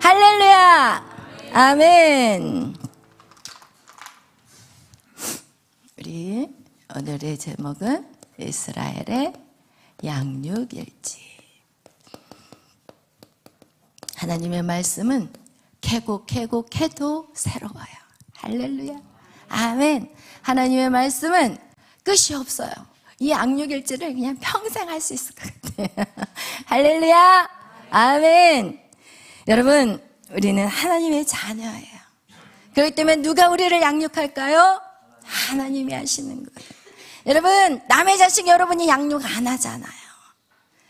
할렐루야. 아멘. 우리 오늘의 제목은 이스라엘의 양육일지. 하나님의 말씀은 캐고 캐도 새로워요. 할렐루야. 아멘. 하나님의 말씀은 끝이 없어요. 이 양육일지를 그냥 평생 할 수 있을 것 같아요. 할렐루야. 아멘. 여러분, 우리는 하나님의 자녀예요. 그렇기 때문에 누가 우리를 양육할까요? 하나님이 하시는 거예요. 여러분, 남의 자식 여러분이 양육 안 하잖아요.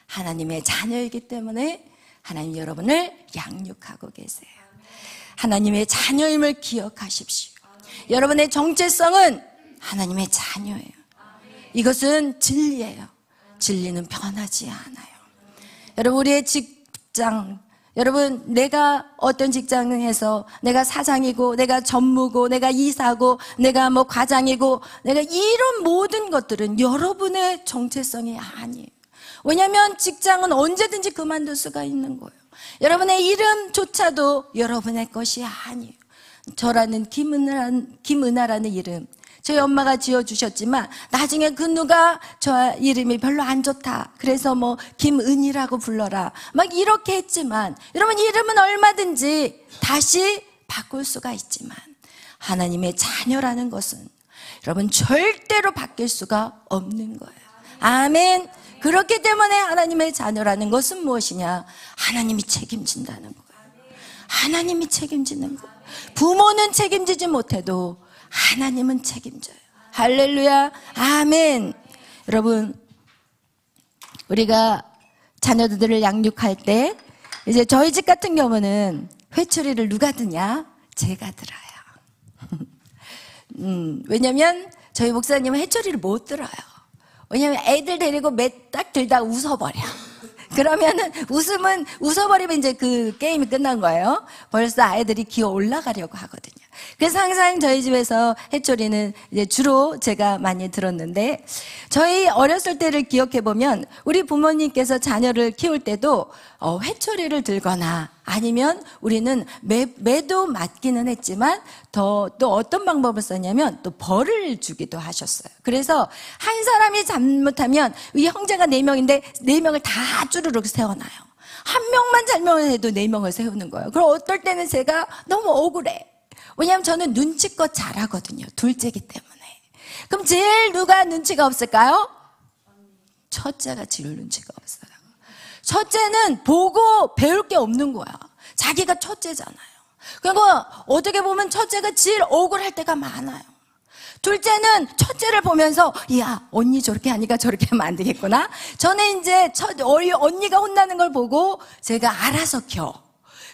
하나님의 자녀이기 때문에 하나님 여러분을 양육하고 계세요. 하나님의 자녀임을 기억하십시오. 여러분의 정체성은 하나님의 자녀예요. 이것은 진리예요. 진리는 변하지 않아요. 여러분, 우리의 직장, 여러분, 내가 어떤 직장에서 내가 사장이고 내가 전무고 내가 이사고 내가 뭐 과장이고 내가 이런 모든 것들은 여러분의 정체성이 아니에요. 왜냐하면 직장은 언제든지 그만둘 수가 있는 거예요. 여러분의 이름조차도 여러분의 것이 아니에요. 저라는 김은아라는 이름, 저희 엄마가 지어주셨지만 나중에 그 누가 저 이름이 별로 안 좋다, 그래서 뭐 김은이라고 불러라 막 이렇게 했지만, 여러분 이름은 얼마든지 다시 바꿀 수가 있지만 하나님의 자녀라는 것은 여러분 절대로 바뀔 수가 없는 거예요. 아멘. 그렇기 때문에 하나님의 자녀라는 것은 무엇이냐? 하나님이 책임진다는 거예요. 하나님이 책임지는 거예요. 부모는 책임지지 못해도 하나님은 책임져요. 할렐루야. 아멘. 여러분, 우리가 자녀들을 양육할 때 이제 저희 집 같은 경우는 회초리를 누가 드냐? 제가 들어요. 왜냐면 저희 목사님은 회초리를 못 들어요. 왜냐면 애들 데리고 딱 들다 웃어버려. 그러면은 웃어버리면 이제 그 게임이 끝난 거예요. 벌써 아이들이 기어 올라가려고 하거든요. 그래서 항상 저희 집에서 회초리는 이제 주로 제가 많이 들었는데, 저희 어렸을 때를 기억해 보면 우리 부모님께서 자녀를 키울 때도 회초리를 들거나 아니면 우리는 매도 맞기는 했지만 또 어떤 방법을 썼냐면 또 벌을 주기도 하셨어요. 그래서 한 사람이 잘못하면 이 형제가 4명인데 4명을 다 쭈르륵 세워놔요. 한 명만 잘못해도 4명을 세우는 거예요. 그럼 어떨 때는 제가 너무 억울해. 왜냐하면 저는 눈치껏 잘하거든요. 둘째기 때문에. 그럼 제일 누가 눈치가 없을까요? 첫째가 제일 눈치가 없어요. 첫째는 보고 배울 게 없는 거야. 자기가 첫째잖아요. 그러니까 어떻게 보면 첫째가 제일 억울할 때가 많아요. 둘째는 첫째를 보면서 야, 언니 저렇게 하니까 저렇게 하면 안 되겠구나. 저는 이제 언니가 혼나는 걸 보고 제가 알아서 켜.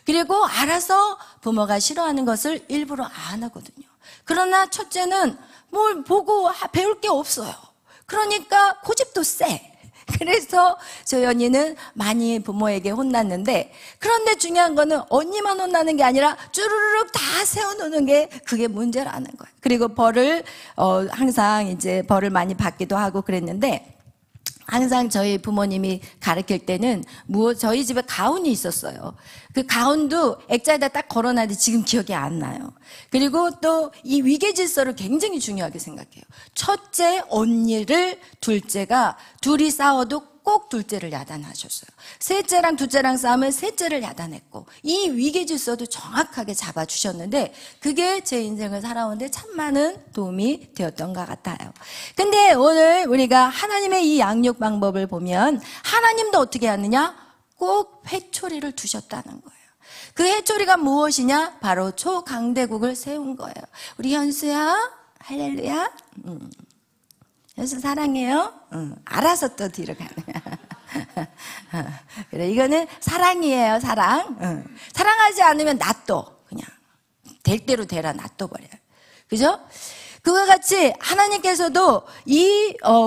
그리고 알아서 부모가 싫어하는 것을 일부러 안 하거든요. 그러나 첫째는 뭘 보고 배울 게 없어요. 그러니까 고집도 세. 그래서 저희 언니는 많이 부모에게 혼났는데, 그런데 중요한 거는 언니만 혼나는 게 아니라 쭈르륵 다 세워놓는 게 그게 문제라는 거예요. 그리고 벌을 항상 이제 벌을 많이 받기도 하고 그랬는데, 항상 저희 부모님이 가르칠 때는 저희 집에 가훈이 있었어요. 그 가훈도 액자에다 딱 걸어놨는데 지금 기억이 안 나요. 그리고 또 이 위계질서를 굉장히 중요하게 생각해요. 첫째 언니를 둘째가 둘이 싸워도 꼭 둘째를 야단하셨어요. 셋째랑 둘째랑 싸우면 셋째를 야단했고, 이 위계질서도 정확하게 잡아주셨는데 그게 제 인생을 살아오는데 참 많은 도움이 되었던 것 같아요. 근데 오늘 우리가 하나님의 이 양육 방법을 보면 하나님도 어떻게 하느냐? 꼭 회초리를 두셨다는 거예요. 그 회초리가 무엇이냐? 바로 초강대국을 세운 거예요. 우리 현수야, 할렐루야. 현수 사랑해요. 알아서 또 뒤로 가네. 그래, 이거는 사랑이에요, 사랑. 사랑하지 않으면 놔둬. 그냥 될 대로 되라 놔둬버려요. 그죠? 그와 같이 하나님께서도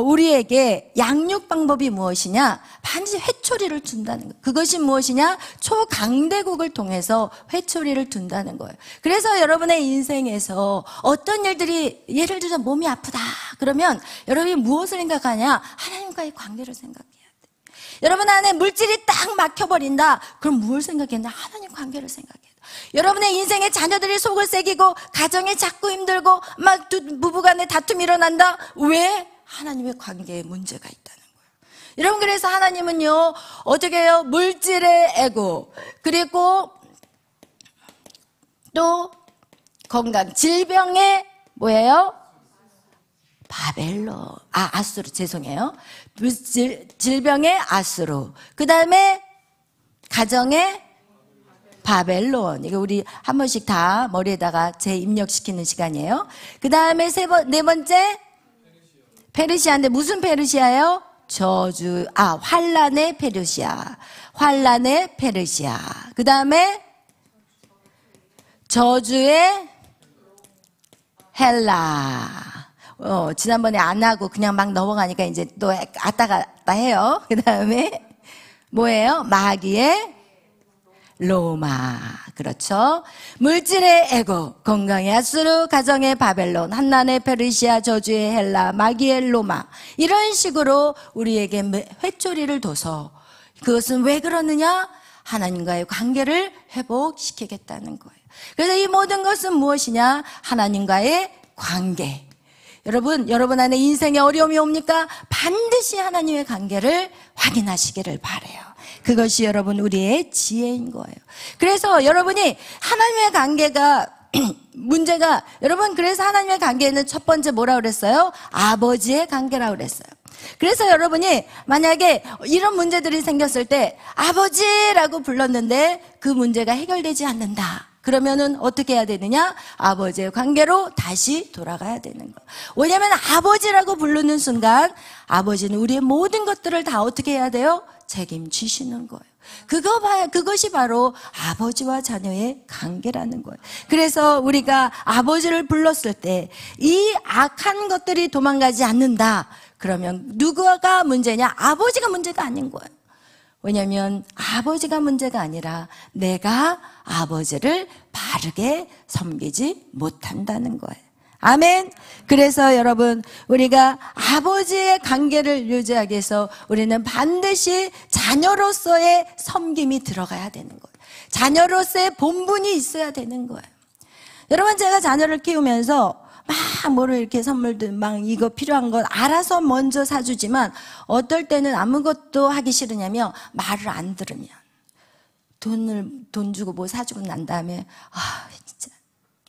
우리에게 양육 방법이 무엇이냐? 반드시 회초리를 둔다는 거예요. 그것이 무엇이냐? 초강대국을 통해서 회초리를 둔다는 거예요. 그래서 여러분의 인생에서 어떤 일들이, 예를 들어서 몸이 아프다 그러면 여러분이 무엇을 생각하냐? 하나님과의 관계를 생각해야 돼. 여러분 안에 물질이 딱 막혀버린다. 그럼 뭘 생각했나? 하나님 관계를 생각해. 여러분의 인생에 자녀들이 속을 새기고 가정이 자꾸 힘들고 막 부부간에 다툼이 일어난다. 왜? 하나님의 관계에 문제가 있다는 거예요. 여러분, 그래서 하나님은요 어떻게 해요? 물질의 애고, 그리고 또 건강, 질병의 뭐예요? 바벨론, 아수르, 죄송해요. 질병의 아수르, 그 다음에 가정의 바벨론. 이거 우리 한 번씩 다 머리에다가 재입력시키는 시간이에요. 그 다음에 네 번째 페르시아인데 무슨 페르시아예요? 저주, 환란의 페르시아. 환란의 페르시아. 그 다음에 저주의 헬라. 지난번에 안 하고 그냥 막 넘어가니까 이제 또 왔다 갔다 해요. 그 다음에 뭐예요? 마귀의 로마. 그렇죠. 물질의 에고, 건강의 아수르, 가정의 바벨론, 한난의 페르시아, 저주의 헬라, 마귀의 로마. 이런 식으로 우리에게 회초리를 둬서, 그것은 왜 그러느냐? 하나님과의 관계를 회복시키겠다는 거예요. 그래서 이 모든 것은 무엇이냐? 하나님과의 관계. 여러분 안에 인생에 어려움이 옵니까? 반드시 하나님의 관계를 확인하시기를 바라요. 그것이 여러분 우리의 지혜인 거예요. 그래서 여러분이 하나님의 관계가 문제가, 여러분, 그래서 하나님의 관계는 첫 번째 뭐라고 그랬어요? 아버지의 관계라고 그랬어요. 그래서 여러분이 만약에 이런 문제들이 생겼을 때 아버지라고 불렀는데 그 문제가 해결되지 않는다. 그러면은 어떻게 해야 되느냐? 아버지의 관계로 다시 돌아가야 되는 거예요. 왜냐하면 아버지라고 부르는 순간 아버지는 우리의 모든 것들을 다 어떻게 해야 돼요? 책임지시는 거예요. 그것이 바로 아버지와 자녀의 관계라는 거예요. 그래서 우리가 아버지를 불렀을 때 이 악한 것들이 도망가지 않는다. 그러면 누구가 문제냐? 아버지가 문제가 아닌 거예요. 왜냐하면 아버지가 문제가 아니라 내가 아버지를 바르게 섬기지 못한다는 거예요. 아멘. 그래서 여러분, 우리가 아버지의 관계를 유지하기 위해서 우리는 반드시 자녀로서의 섬김이 들어가야 되는 거예요. 자녀로서의 본분이 있어야 되는 거예요. 여러분, 제가 자녀를 키우면서 막 뭐를 이렇게 선물들 막 이거 필요한 건 알아서 먼저 사주지만 어떨 때는 아무것도 하기 싫으냐면 말을 안 들으면 돈 주고 뭐 사주고 난 다음에 진짜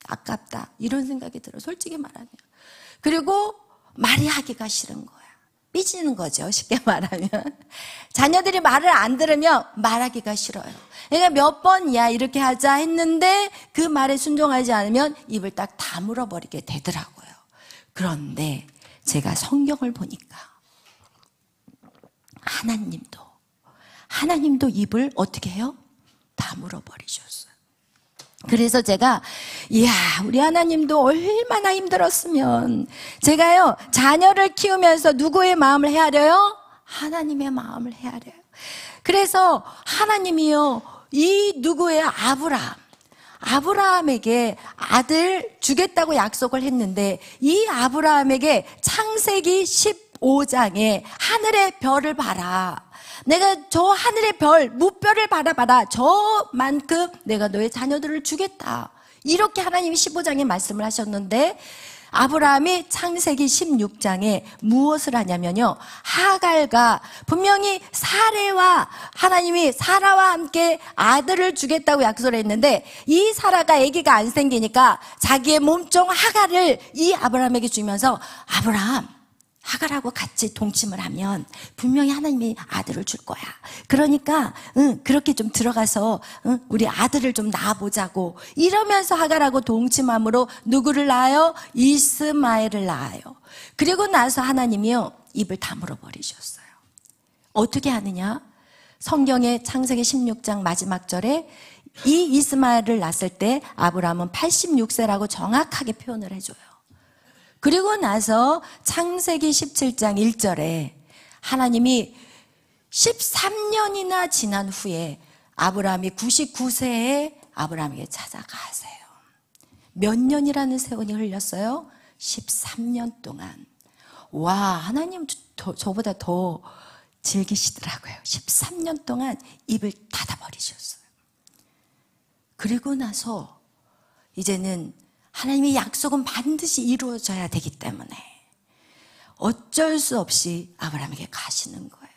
아깝다 이런 생각이 들어, 솔직히 말하면. 그리고 말이 하기가 싫은 거야. 삐지는 거죠, 쉽게 말하면. 자녀들이 말을 안 들으면 말하기가 싫어요. 그러니까 몇 번 야 이렇게 하자 했는데 그 말에 순종하지 않으면 입을 딱 다물어 버리게 되더라고요. 그런데 제가 성경을 보니까 하나님도 입을 어떻게 해요? 다물어 버리셨어요. 그래서 제가 우리 하나님도 얼마나 힘들었으면. 제가요 자녀를 키우면서 누구의 마음을 헤아려요? 하나님의 마음을 헤아려요. 그래서 하나님이요 이 누구의 아브라함에게 아들 주겠다고 약속을 했는데 이 아브라함에게 창세기 15장에 하늘의 별을 봐라. 내가 저 하늘의 별, 무별을 바라봐라. 저만큼 내가 너의 자녀들을 주겠다. 이렇게 하나님이 15장에 말씀을 하셨는데 아브라함이 창세기 16장에 무엇을 하냐면요. 하갈과 분명히 하나님이 사라와 함께 아들을 주겠다고 약속을 했는데 이 사라가 아기가 안 생기니까 자기의 몸종 하갈을 이 아브라함에게 주면서 아브라함, 하갈하고 같이 동침을 하면 분명히 하나님이 아들을 줄 거야. 그러니까 그렇게 좀 들어가서 우리 아들을 좀 낳아보자고 이러면서 하갈하고 동침함으로 누구를 낳아요? 이스마엘을 낳아요. 그리고 나서 하나님이요 입을 다물어 버리셨어요. 어떻게 하느냐? 성경의 창세기 16장 마지막 절에 이 이스마엘을 낳았을 때 아브라함은 86세라고 정확하게 표현을 해줘요. 그리고 나서 창세기 17장 1절에 하나님이 13년이나 지난 후에 아브라함이 99세에 아브라함에게 찾아가세요. 몇 년이라는 세월이 흘렸어요? 13년 동안. 와, 하나님 저보다 더 즐기시더라고요. 13년 동안 입을 닫아버리셨어요. 그리고 나서 이제는 하나님의 약속은 반드시 이루어져야 되기 때문에 어쩔 수 없이 아브라함에게 가시는 거예요.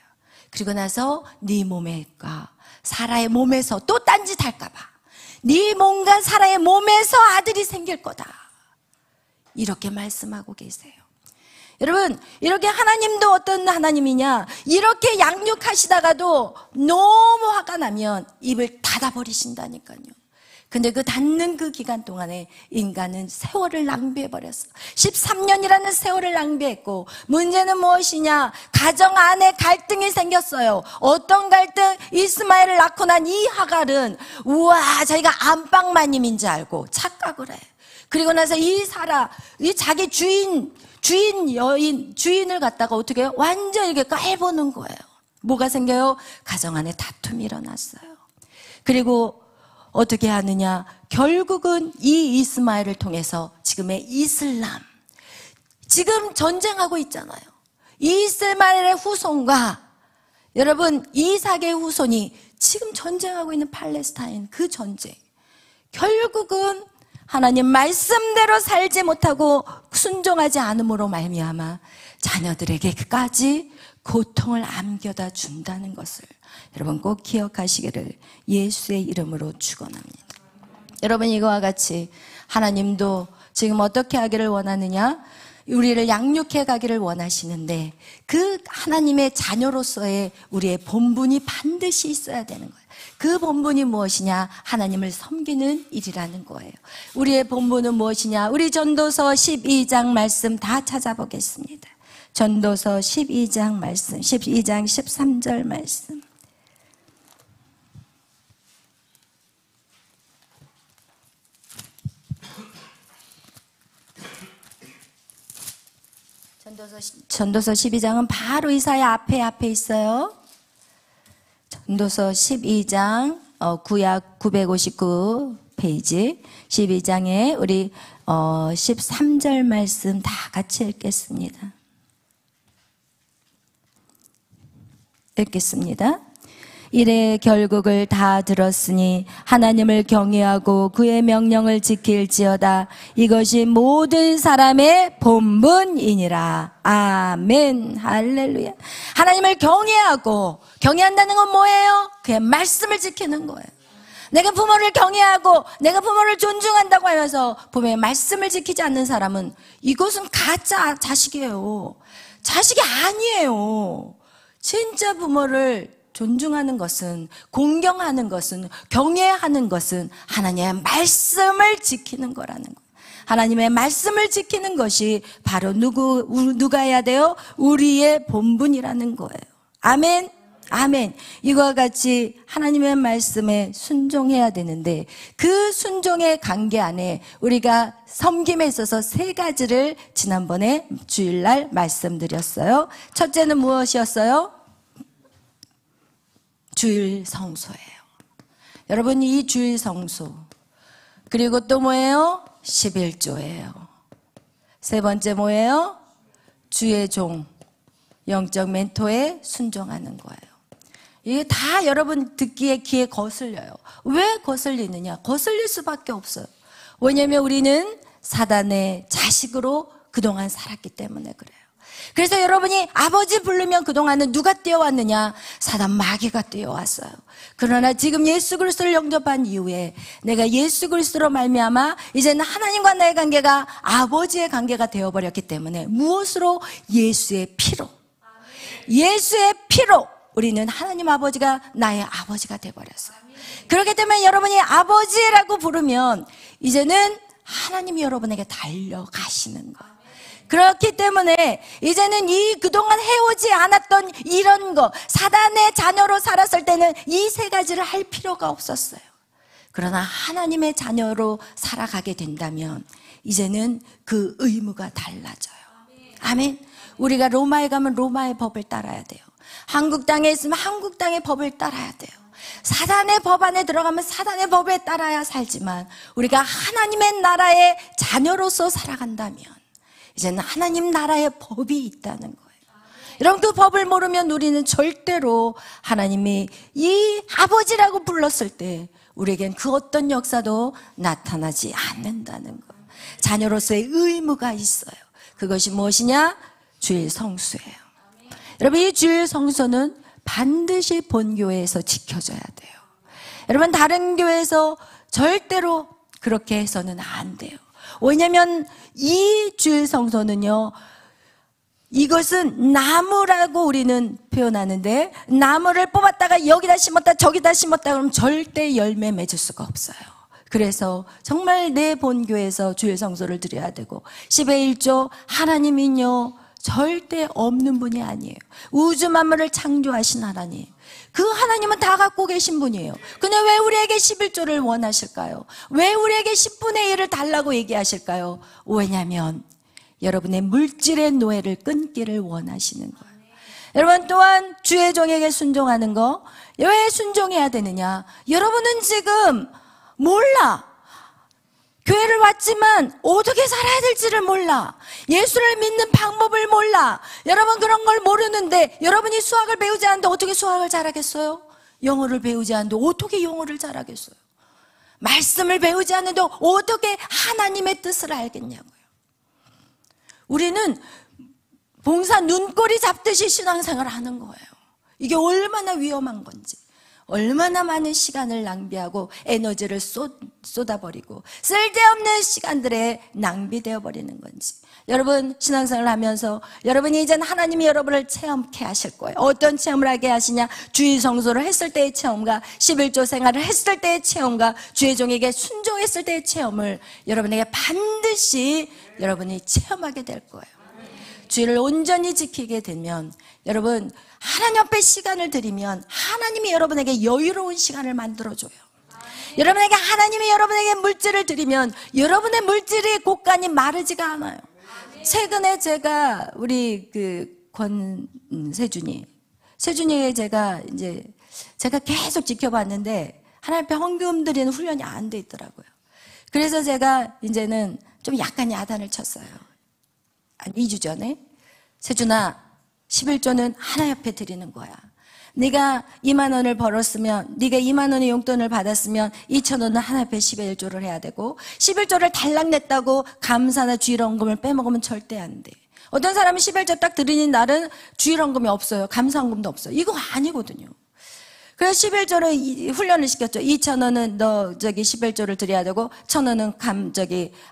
그리고 나서 네 몸과 사라의 몸에서 또 딴짓 할까 봐 네 몸과 사라의 몸에서 아들이 생길 거다, 이렇게 말씀하고 계세요. 여러분, 이렇게 하나님도 어떤 하나님이냐, 이렇게 양육하시다가도 너무 화가 나면 입을 닫아버리신다니까요. 근데 그 닫는 그 기간 동안에 인간은 세월을 낭비해버렸어. 13년이라는 세월을 낭비했고, 문제는 무엇이냐? 가정 안에 갈등이 생겼어요. 어떤 갈등? 이스마엘을 낳고 난 이 하갈은 우와, 자기가 안방마님인 줄 알고 착각을 해. 그리고 나서 이 사라, 이 자기 주인을 갖다가 어떻게 해요? 완전 이렇게 깔보는 거예요. 뭐가 생겨요? 가정 안에 다툼이 일어났어요. 그리고 어떻게 하느냐? 결국은 이 이스마엘을 통해서 지금의 이슬람, 지금 전쟁하고 있잖아요. 이스마엘의 후손과 여러분 이삭의 후손이 지금 전쟁하고 있는 팔레스타인, 그 전쟁, 결국은 하나님 말씀대로 살지 못하고 순종하지 않음으로 말미암아 자녀들에게까지 고통을 안겨다 준다는 것을 여러분 꼭 기억하시기를 예수의 이름으로 축원합니다. 여러분, 이거와 같이 하나님도 지금 어떻게 하기를 원하느냐? 우리를 양육해 가기를 원하시는데 그 하나님의 자녀로서의 우리의 본분이 반드시 있어야 되는 거예요. 그 본분이 무엇이냐? 하나님을 섬기는 일이라는 거예요. 우리의 본분은 무엇이냐? 우리 전도서 12장 말씀 다 찾아보겠습니다. 전도서 12장 말씀, 12장 13절 말씀. 전도서 12장은 바로 이사야 앞에 있어요. 전도서 12장 구약 959 페이지 12장에 우리 13절 말씀 다 같이 읽겠습니다. 읽겠습니다. 이래 결국을 다 들었으니 하나님을 경외하고 그의 명령을 지킬지어다. 이것이 모든 사람의 본분이니라. 아멘. 할렐루야. 하나님을 경외한다는 건 뭐예요? 그의 말씀을 지키는 거예요. 내가 부모를 경외하고 내가 부모를 존중한다고 하면서 부모의 말씀을 지키지 않는 사람은 이것은 가짜 자식이에요. 자식이 아니에요. 진짜 부모를 존중하는 것은, 공경하는 것은, 경외하는 것은 하나님의 말씀을 지키는 거라는 거예요. 하나님의 말씀을 지키는 것이 바로 누가 해야 돼요? 우리의 본분이라는 거예요. 아멘. 아멘. 이와 같이 하나님의 말씀에 순종해야 되는데 그 순종의 관계 안에 우리가 섬김에 있어서 세 가지를 지난번에 주일날 말씀드렸어요. 첫째는 무엇이었어요? 주일 성소예요. 여러분, 이 주일 성소, 그리고 또 뭐예요? 11조예요. 세 번째 뭐예요? 주의 종, 영적 멘토에 순종하는 거예요. 이게 다 여러분 듣기에 귀에 거슬려요. 왜 거슬리느냐? 거슬릴 수밖에 없어요. 왜냐하면 우리는 사단의 자식으로 그동안 살았기 때문에 그래요. 그래서 여러분이 아버지 부르면 그동안은 누가 뛰어왔느냐? 사단 마귀가 뛰어왔어요. 그러나 지금 예수 그리스도를 영접한 이후에 내가 예수 그리스도로 말미암아 이제는 하나님과 나의 관계가 아버지의 관계가 되어버렸기 때문에 무엇으로? 예수의 피로. 예수의 피로 우리는 하나님 아버지가 나의 아버지가 되어버렸어요. 그렇기 때문에 여러분이 아버지라고 부르면 이제는 하나님이 여러분에게 달려가시는 거예요. 그렇기 때문에 이제는 이 그동안 해오지 않았던 이런 거, 사단의 자녀로 살았을 때는 이 세 가지를 할 필요가 없었어요. 그러나 하나님의 자녀로 살아가게 된다면 이제는 그 의무가 달라져요. 아멘. 우리가 로마에 가면 로마의 법을 따라야 돼요. 한국 땅에 있으면 한국 땅의 법을 따라야 돼요. 사단의 법 안에 들어가면 사단의 법에 따라야 살지만 우리가 하나님의 나라의 자녀로서 살아간다면 이제는 하나님 나라의 법이 있다는 거예요. 여러분, 그 법을 모르면 우리는 절대로 하나님이 이 아버지라고 불렀을 때 우리에겐 그 어떤 역사도 나타나지 않는다는 것. 자녀로서의 의무가 있어요. 그것이 무엇이냐? 주일 성수예요. 여러분, 이 주일 성수는 반드시 본교회에서 지켜져야 돼요. 여러분, 다른 교회에서 절대로 그렇게 해서는 안 돼요. 왜냐하면 이 주일 성소는요, 이것은 나무라고 우리는 표현하는데, 나무를 뽑았다가 여기다 심었다 저기다 심었다 그러면 절대 열매 맺을 수가 없어요. 그래서 정말 내 본교에서 주일 성소를 드려야 되고, 10의 1조 하나님은요 절대 없는 분이 아니에요. 우주 만물을 창조하신 하나님, 그 하나님은 다 갖고 계신 분이에요. 근데 왜 우리에게 11조를 원하실까요? 왜 우리에게 10분의 1을 달라고 얘기하실까요? 왜냐하면 여러분의 물질의 노예를 끊기를 원하시는 거예요. 여러분, 또한 주의 종에게 순종하는 거, 왜 순종해야 되느냐? 여러분은 지금 몰라. 교회를 왔지만 어떻게 살아야 될지를 몰라. 예수를 믿는 방법을 몰라. 여러분, 그런 걸 모르는데, 여러분이 수학을 배우지 않는데 어떻게 수학을 잘하겠어요? 영어를 배우지 않는데 어떻게 영어를 잘하겠어요? 말씀을 배우지 않는데 어떻게 하나님의 뜻을 알겠냐고요. 우리는 봉사 눈꼬리 잡듯이 신앙생활을 하는 거예요. 이게 얼마나 위험한 건지, 얼마나 많은 시간을 낭비하고 에너지를 쏟아버리고 쓸데없는 시간들에 낭비되어 버리는 건지. 여러분, 신앙생활을 하면서 여러분이 이젠 하나님이 여러분을 체험케 하실 거예요. 어떤 체험을 하게 하시냐? 주일 성소를 했을 때의 체험과 11조 생활을 했을 때의 체험과 주의 종에게 순종했을 때의 체험을 여러분에게 반드시 여러분이 체험하게 될 거예요. 주일을 온전히 지키게 되면, 여러분, 하나님 앞에 시간을 드리면 하나님이 여러분에게 여유로운 시간을 만들어줘요. 여러분에게 하나님이 여러분에게 물질을 드리면 여러분의 물질이 곳간이 마르지가 않아요. 최근에 제가 우리 세준이에게 제가 계속 지켜봤는데 하나님 앞에 헌금 드리는 훈련이 안 돼 있더라고요. 그래서 제가 이제는 좀 약간 야단을 쳤어요. 한 2주 전에, 세준아, 11조는 하나님 앞에 드리는 거야. 네가 2만 원을 벌었으면, 네가 2만 원의 용돈을 받았으면 2천 원은 하나님 앞에 10의 1조를 해야 되고, 11조를 달랑 냈다고 감사나 주일헌금을 빼먹으면 절대 안 돼. 어떤 사람은 11조 딱 드리는 날은 주일헌금이 없어요. 감사헌금도 없어요. 이거 아니거든요. 그래서 11조를 훈련을 시켰죠. 2천 원은 너 11조를 드려야 되고, 1천 원은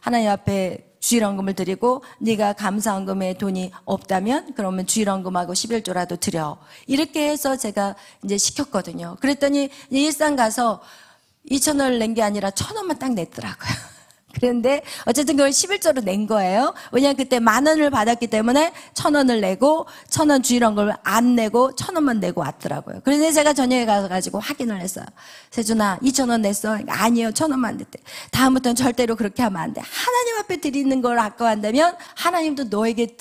하나님 앞에 주일헌금을 드리고, 네가 감사헌금에 돈이 없다면 그러면 주일헌금하고 11조라도 드려. 이렇게 해서 제가 이제 시켰거든요. 그랬더니 일산 가서 2천 원을 낸 게 아니라 1천 원만 딱 냈더라고요. 그런데 어쨌든 그걸 11조로 낸 거예요. 왜냐하면 그때 10,000원을 받았기 때문에 1,000원을 내고, 1,000원 주일헌금을 안 내고 1,000원만 내고 왔더라고요. 그래서 제가 저녁에 가가지고 확인을 했어요. 세준아, 2,000원 냈어? 아니요, 1,000원만 냈대. 다음부터는 절대로 그렇게 하면 안 돼. 하나님 앞에 드리는 걸 아까워한다면 하나님도 너에게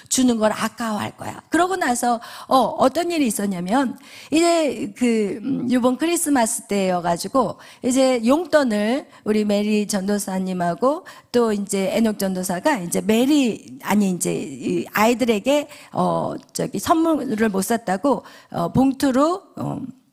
주는 걸 아까워할 거야. 그러고 나서 어떤 일이 있었냐면, 이제 이번 크리스마스 때여가지고 이제 용돈을 우리 메리 전도사님 하고 또 이제 에녹 전도사가 이제 이제 아이들에게 선물을 못 샀다고 봉투로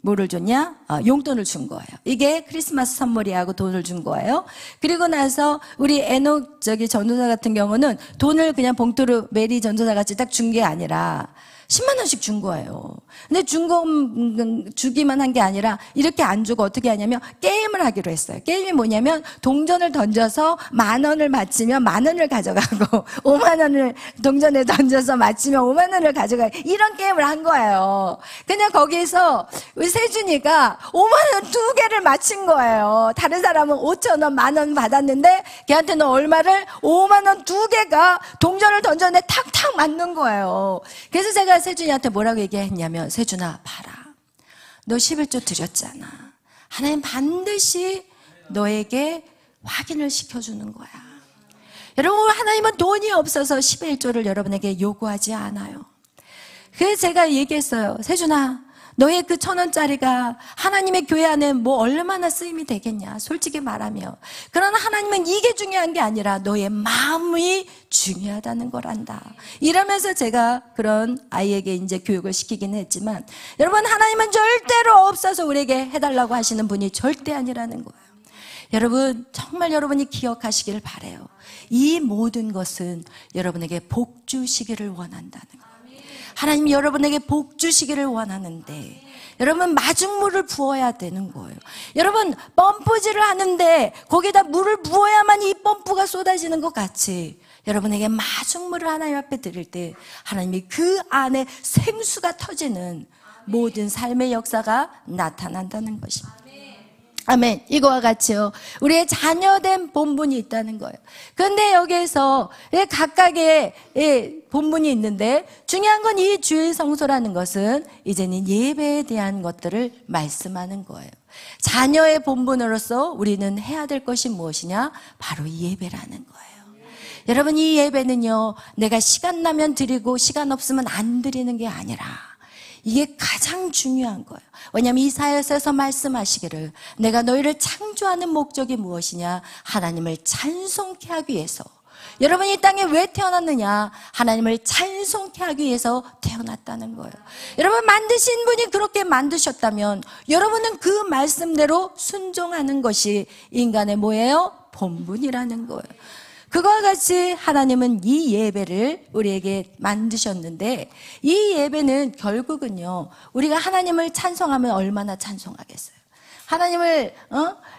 뭐를 줬냐? 용돈을 준 거예요. 이게 크리스마스 선물이라고 돈을 준 거예요. 그리고 나서 우리 에녹 전도사 같은 경우는 돈을 그냥 봉투로 메리 전도사 같이 딱 준 게 아니라 10만 원씩 준 거예요. 근데 주기만 한 게 아니라 이렇게 안 주고 어떻게 하냐면 게임을 하기로 했어요. 게임이 뭐냐면 동전을 던져서 10,000원을 맞히면 10,000원을 가져가고 50,000원을 동전에 던져서 맞히면 50,000원을 가져가고 이런 게임을 한 거예요. 근데 거기서 우리 세준이가 50,000원 2개를 맞힌 거예요. 다른 사람은 5,000원, 10,000원 받았는데 걔한테는 얼마를 50,000원 2개가 동전을 던졌는데 탁탁 맞는 거예요. 그래서 제가 세준이한테 뭐라고 얘기했냐면, 세준아, 봐라. 너 11조 드렸잖아. 하나님 반드시 너에게 확인을 시켜주는 거야. 여러분, 하나님은 돈이 없어서 11조를 여러분에게 요구하지 않아요. 그래서 제가 얘기했어요. 세준아, 너의 그 1,000원짜리가 하나님의 교회 안에 뭐 얼마나 쓰임이 되겠냐, 솔직히 말하며. 그러나 하나님은 이게 중요한 게 아니라 너의 마음이 중요하다는 걸 안다. 이러면서 제가 그런 아이에게 이제 교육을 시키긴 했지만, 여러분, 하나님은 절대로 없어서 우리에게 해달라고 하시는 분이 절대 아니라는 거예요. 여러분, 정말 여러분이 기억하시길 바라요. 이 모든 것은 여러분에게 복 주시기를 원한다는 거예요. 하나님 여러분에게 복 주시기를 원하는데, 여러분 마중물을 부어야 되는 거예요. 여러분, 펌프질을 하는데 거기다 물을 부어야만 이 펌프가 쏟아지는 것 같이, 여러분에게 마중물을 하나님 앞에 드릴 때 하나님이 그 안에 생수가 터지는 모든 삶의 역사가 나타난다는 것입니다. 아멘. 이거와 같이요, 우리의 자녀된 본분이 있다는 거예요. 그런데 여기에서 각각의 본분이 있는데, 중요한 건 이 주일 성소라는 것은 이제는 예배에 대한 것들을 말씀하는 거예요. 자녀의 본분으로서 우리는 해야 될 것이 무엇이냐? 바로 예배라는 거예요. 여러분, 이 예배는요, 내가 시간 나면 드리고 시간 없으면 안 드리는 게 아니라 이게 가장 중요한 거예요. 왜냐하면 이사야서에서 말씀하시기를, 내가 너희를 창조하는 목적이 무엇이냐? 하나님을 찬송케 하기 위해서. 여러분, 이 땅에 왜 태어났느냐? 하나님을 찬송케 하기 위해서 태어났다는 거예요. 여러분, 만드신 분이 그렇게 만드셨다면 여러분은 그 말씀대로 순종하는 것이 인간의 뭐예요? 본분이라는 거예요. 그와 같이 하나님은 이 예배를 우리에게 만드셨는데, 이 예배는 결국은요, 우리가 하나님을 찬송하면 얼마나 찬송하겠어요? 하나님을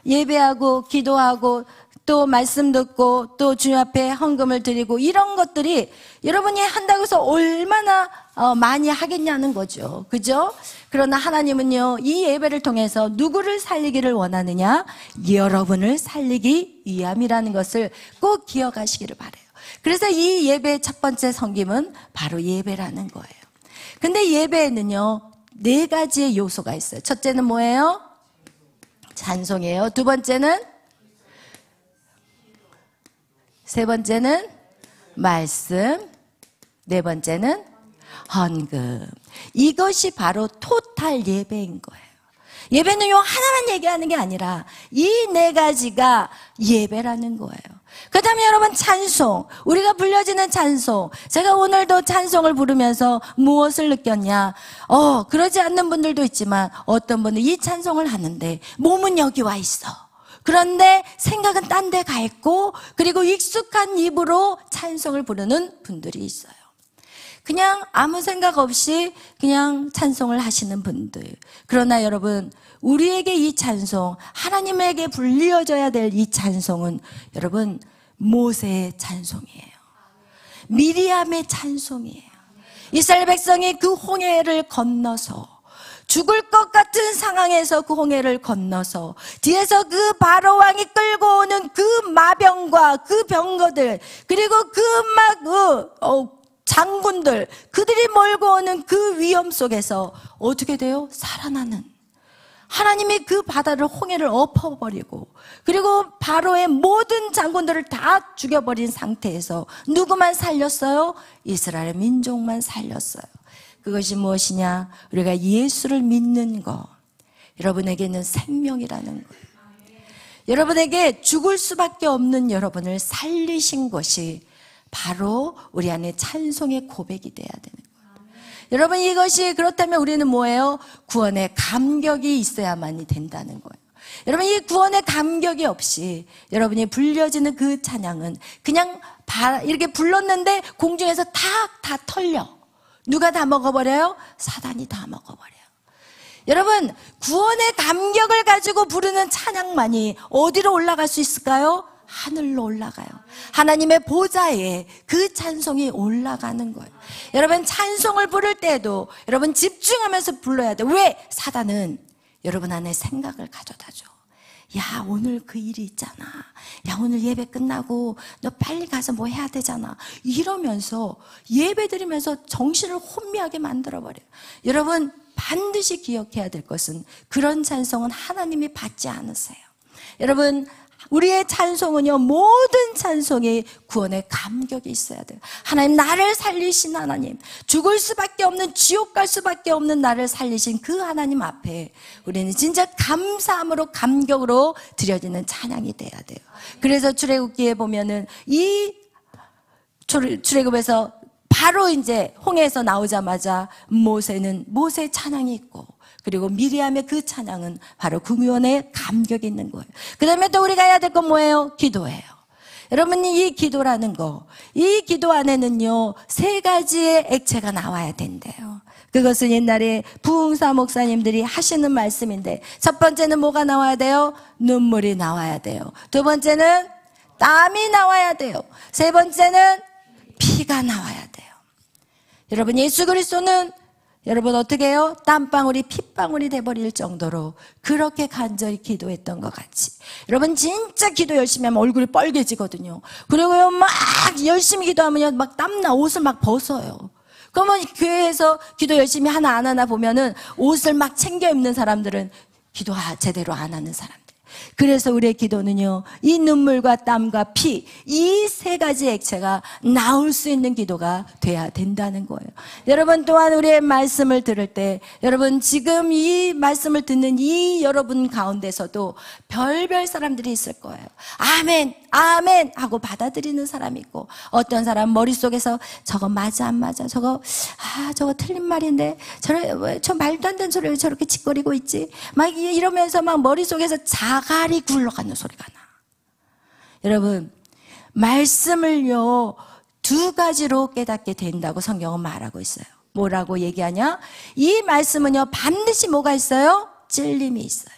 예배하고 기도하고 또 말씀 듣고 또 주님 앞에 헌금을 드리고, 이런 것들이 여러분이 한다고 해서 얼마나 많이 하겠냐는 거죠. 그죠? 그러나 하나님은요, 이 예배를 통해서 누구를 살리기를 원하느냐? 여러분을 살리기 위함이라는 것을 꼭 기억하시기를 바라요. 그래서 이 예배의 첫 번째 섬김은 바로 예배라는 거예요. 근데 예배에는요, 4가지의 요소가 있어요. 첫째는 뭐예요? 찬송이에요. 두 번째는? 세 번째는 말씀. 네 번째는 헌금. 이것이 바로 토탈 예배인 거예요. 예배는 요 하나만 얘기하는 게 아니라 이 4가지가 예배라는 거예요. 그 다음에 여러분, 찬송. 우리가 불려지는 찬송. 제가 오늘도 찬송을 부르면서 무엇을 느꼈냐? 그러지 않는 분들도 있지만 어떤 분은 이 찬송을 하는데 몸은 여기 와 있어. 그런데 생각은 딴 데 가 있고, 그리고 익숙한 입으로 찬송을 부르는 분들이 있어요. 그냥 아무 생각 없이 그냥 찬송을 하시는 분들. 그러나 여러분, 우리에게 이 찬송, 하나님에게 불리어져야 될 이 찬송은 여러분, 모세의 찬송이에요. 미리암의 찬송이에요. 이스라엘 백성이 그 홍해를 건너서, 죽을 것 같은 상황에서 그 홍해를 건너서 뒤에서 그 바로 왕이 끌고 오는 그 마병과 그 병거들, 그리고 그 장군들, 그들이 몰고 오는 그 위험 속에서 어떻게 돼요? 살아나는. 하나님이 그 바다를, 홍해를 엎어버리고, 그리고 바로의 모든 장군들을 다 죽여버린 상태에서 누구만 살렸어요? 이스라엘 민족만 살렸어요. 그것이 무엇이냐? 우리가 예수를 믿는 것. 여러분에게는 생명이라는 거예요. 여러분에게 죽을 수밖에 없는 여러분을 살리신 것이 바로 우리 안에 찬송의 고백이 돼야 되는 거예요. 여러분, 이것이 그렇다면 우리는 뭐예요? 구원의 감격이 있어야만이 된다는 거예요. 여러분, 이 구원의 감격이 없이 여러분이 불려지는 그 찬양은 그냥 이렇게 불렀는데 공중에서 다 털려. 누가 다 먹어버려요? 사단이 다 먹어버려요. 여러분, 구원의 감격을 가지고 부르는 찬양만이 어디로 올라갈 수 있을까요? 하늘로 올라가요. 하나님의 보좌에 그 찬송이 올라가는 거예요. 여러분, 찬송을 부를 때에도 여러분 집중하면서 불러야 돼요. 왜? 사단은 여러분 안에 생각을 가져다 줘. 야, 오늘 그 일이 있잖아. 야, 오늘 예배 끝나고 너 빨리 가서 뭐 해야 되잖아. 이러면서 예배 드리면서 정신을 혼미하게 만들어버려요. 여러분, 반드시 기억해야 될 것은 그런 찬송은 하나님이 받지 않으세요. 여러분, 우리의 찬송은요, 모든 찬송이 구원의 감격이 있어야 돼요. 하나님, 나를 살리신 하나님, 죽을 수밖에 없는, 지옥 갈 수밖에 없는 나를 살리신 그 하나님 앞에 우리는 진짜 감사함으로, 감격으로 드려지는 찬양이 돼야 돼요. 그래서 출애굽기에 보면은 이 출애굽에서 바로 이제 홍해에서 나오자마자 모세는 모세 찬양이 있고, 그리고 미리암의 그 찬양은 바로 구원의 감격이 있는 거예요. 그 다음에 또 우리가 해야 될 건 뭐예요? 기도예요. 여러분, 이 기도라는 거, 이 기도 안에는요 3가지의 액체가 나와야 된대요. 그것은 옛날에 부흥사 목사님들이 하시는 말씀인데, 첫 번째는 뭐가 나와야 돼요? 눈물이 나와야 돼요. 두 번째는 땀이 나와야 돼요. 세 번째는 피가 나와야 돼요. 여러분, 예수 그리스도는 여러분 어떻게 해요? 땀방울이 핏방울이 돼버릴 정도로 그렇게 간절히 기도했던 것 같이, 여러분 진짜 기도 열심히 하면 얼굴이 빨개지거든요. 그리고요 막 열심히 기도하면 막 땀나, 옷을 막 벗어요. 그러면 교회에서 기도 열심히 하나 안 하나 보면은 옷을 막 챙겨 입는 사람들은 기도 제대로 안 하는 사람들. 그래서 우리의 기도는요, 이 눈물과 땀과 피, 이 3가지 액체가 나올 수 있는 기도가 돼야 된다는 거예요. 여러분, 또한 우리의 말씀을 들을 때, 여러분 지금 이 말씀을 듣는 이 여러분 가운데서도 별별 사람들이 있을 거예요. 아멘, 아멘 하고 받아들이는 사람이 있고, 어떤 사람 머릿속에서 저거 맞아 안 맞아, 저거 틀린 말인데 저 말도 안 되는 소리를 저렇게 짓거리고 있지, 막 이러면서 막 머릿속에서 자갈이 굴러가는 소리가 나. 여러분, 말씀을요 2가지로 깨닫게 된다고 성경은 말하고 있어요. 뭐라고 얘기하냐? 이 말씀은요 반드시 뭐가 있어요? 찔림이 있어요.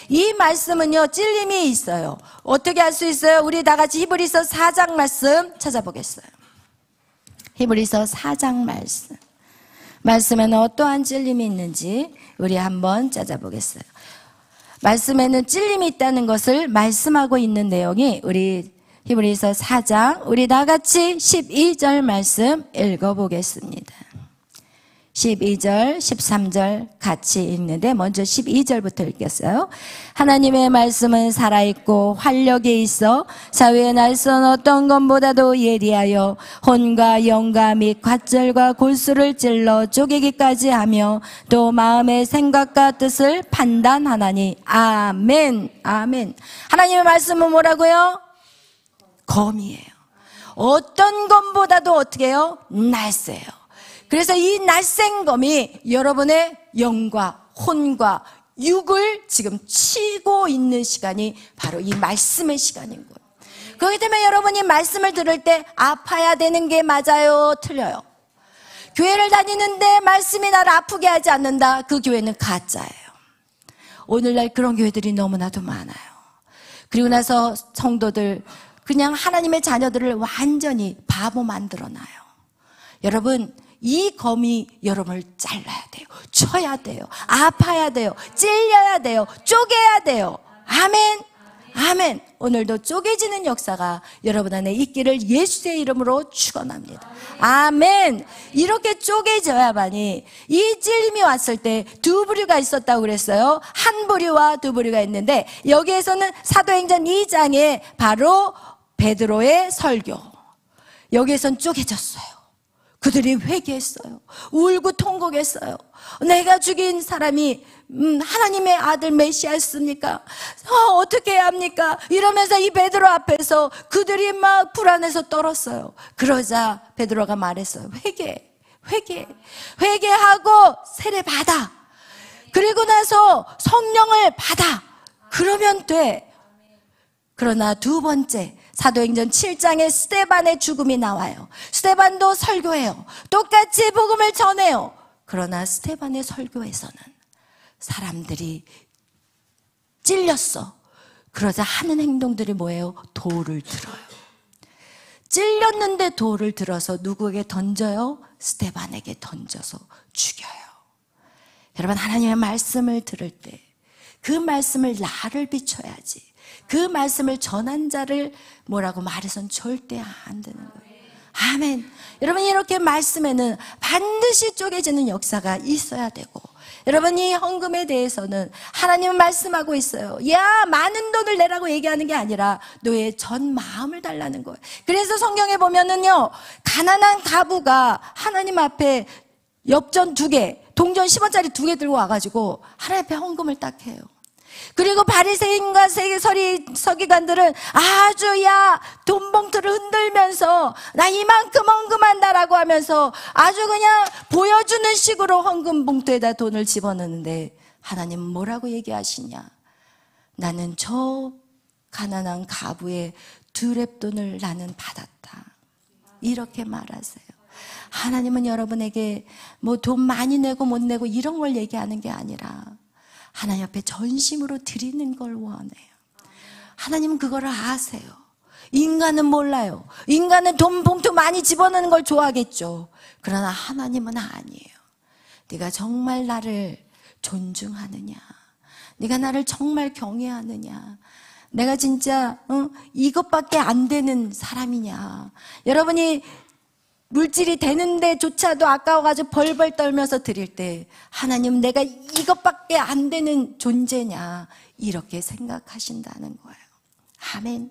이 말씀은요 찔림이 있어요. 어떻게 할 수 있어요? 우리 다 같이 히브리서 4장 말씀 찾아보겠어요. 히브리서 4장 말씀에는 어떠한 찔림이 있는지 우리 한번 찾아보겠어요. 말씀에는 찔림이 있다는 것을 말씀하고 있는 내용이 우리 히브리서 4장, 우리 다 같이 12절 말씀 읽어보겠습니다. 12절, 13절 같이 읽는데 먼저 12절부터 읽겠어요. 하나님의 말씀은 살아있고 활력이 있어 사위의 날선 어떤 것보다도 예리하여 혼과 영과 및 관절과 골수를 찔러 쪼개기까지 하며 또 마음의 생각과 뜻을 판단하나니. 아멘, 아멘. 하나님의 말씀은 뭐라고요? 검이에요. 어떤 것보다도 어떻게 해요? 날쌔요. 그래서 이 날쌘 검이 여러분의 영과 혼과 육을 지금 치고 있는 시간이 바로 이 말씀의 시간인 거예요. 그렇기 때문에 여러분이 말씀을 들을 때 아파야 되는 게 맞아요? 틀려요? 교회를 다니는데 말씀이 나를 아프게 하지 않는다, 그 교회는 가짜예요. 오늘날 그런 교회들이 너무나도 많아요. 그리고 나서 성도들 그냥 하나님의 자녀들을 완전히 바보 만들어놔요. 여러분, 이 검이 여러분을 잘라야 돼요. 쳐야 돼요. 아파야 돼요. 찔려야 돼요. 쪼개야 돼요. 아멘, 아멘. 오늘도 쪼개지는 역사가 여러분 안에 있기를 예수의 이름으로 축원합니다. 아멘. 이렇게 쪼개져야만이, 이 찔림이 왔을 때 2부류가 있었다고 그랬어요. 한 부류와 2부류가 있는데, 여기에서는 사도행전 2장에 바로 베드로의 설교, 여기에선 쪼개졌어요. 그들이 회개했어요. 울고 통곡했어요. 내가 죽인 사람이 하나님의 아들 메시아였습니까? 어떻게 해야 합니까? 이러면서 이 베드로 앞에서 그들이 막 불안해서 떨었어요. 그러자 베드로가 말했어요. 회개하고 세례 받아. 그리고 나서 성령을 받아. 그러면 돼. 그러나 2번째, 사도행전 7장에 스데반의 죽음이 나와요. 스데반도 설교해요. 똑같이 복음을 전해요. 그러나 스데반의 설교에서는 사람들이 찔렸어. 그러자 하는 행동들이 뭐예요? 돌을 들어요. 찔렸는데 돌을 들어서 누구에게 던져요? 스데반에게 던져서 죽여요. 여러분, 하나님의 말씀을 들을 때 그 말씀을 나를 비춰야지, 그 말씀을 전한 자를 뭐라고 말해선 절대 안 되는 거예요. 아멘. 여러분, 이렇게 말씀에는 반드시 쪼개지는 역사가 있어야 되고, 여러분, 이 헌금에 대해서는 하나님은 말씀하고 있어요. 야, 많은 돈을 내라고 얘기하는 게 아니라 너의 전 마음을 달라는 거예요. 그래서 성경에 보면은요, 가난한 과부가 하나님 앞에 엽전 2개, 동전 10원짜리 2개 들고 와가지고 하나님 앞에 헌금을 딱 해요. 그리고 바리새인과 서기관들은 아주 돈 봉투를 흔들면서 나 이만큼 헌금한다라고 하면서 아주 그냥 보여주는 식으로 헌금 봉투에다 돈을 집어넣는데, 하나님은 뭐라고 얘기하시냐? 나는 저 가난한 과부의 2렙돈을 나는 받았다, 이렇게 말하세요. 하나님은 여러분에게 뭐 돈 많이 내고 못 내고 이런 걸 얘기하는 게 아니라 하나님 앞에 전심으로 드리는 걸 원해요. 하나님은 그거를 아세요. 인간은 몰라요. 인간은 돈 봉투 많이 집어넣는 걸 좋아하겠죠. 그러나 하나님은 아니에요. 네가 정말 나를 존중하느냐, 네가 나를 정말 경외하느냐, 내가 진짜 이것밖에 안 되는 사람이냐. 여러분이 물질이 되는데 조차도 아까워가지고 벌벌 떨면서 드릴 때 하나님, 내가 이것밖에 안 되는 존재냐, 이렇게 생각하신다는 거예요. 아멘.